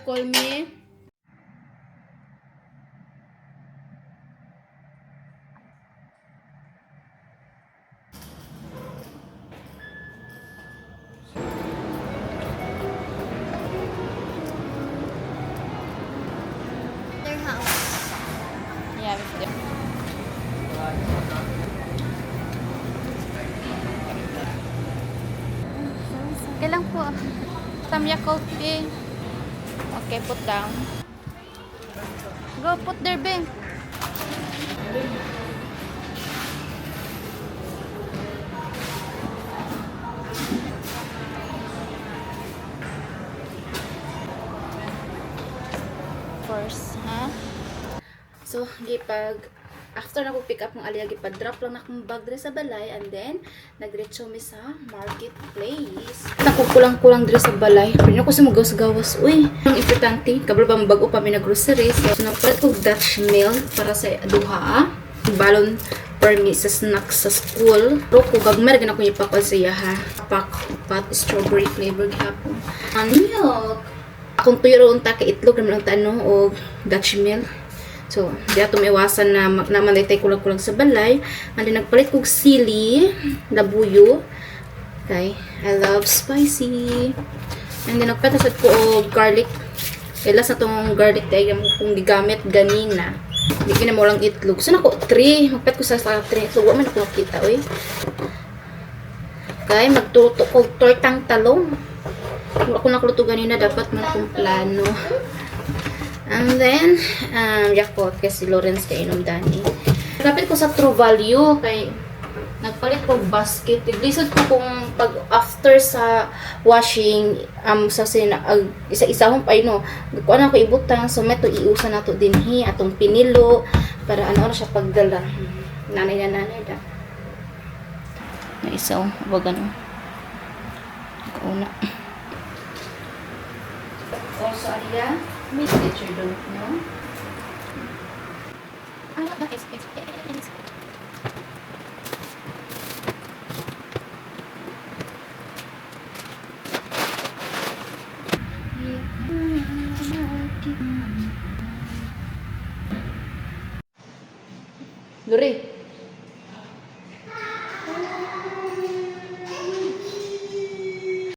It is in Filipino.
call me? Their house. Yeah, with them. Okay lang po. Samya coffee. Okay, put down. Go, put there, Ben. First, ha? So, gipag after na ko pick up ng aliya, gipag-drop lang na akong bag dre sa balay, and then nagdiretso mi sa marketplace. Nakukulang-kulang dre sa balay. Pero ko sa magawas-gawas. Uy, ang importante, kabalo pa mabago pa mi na groceries. So, napalit ko Dutch milk para sa duha. Balon permi sa snacks sa school. Pero ko gagmar gina ko ipakal sa iya ha. Pat strawberry flavor gihapon. Ang milk. Akong tuyro unta kay itlog naman ang tanong o Dutch milk. So, di ato maiwasan na naman day kulang-kulang sa balay. Andi nagpalit kog sili, labuyo. Okay, I love spicy. And then nagpatasad ko og garlic. Kailas na tong garlic dahil kung gigamit ganina. Hindi na mo lang itlog. So, nako 3. Magpat ko sa 3 itlog. Wa man ako nakita, oy. Okay, magtuto ko tortang talong. Kung ako nakuluto ganina, dapat man akong plano. And then, yakot kasi Lawrence kay inom dani. Kapit ko sa True Value kay nagpalit ko basket. Lisod ko kung pag after sa washing sa isa-isahon pa no. Kuan ako ibutang so meto iusa nato dinhi atong pinilo para ano siya pagdala. Nanay da. Na isa wag ano. Una. Also, Alia, me teacher don't know. Luri.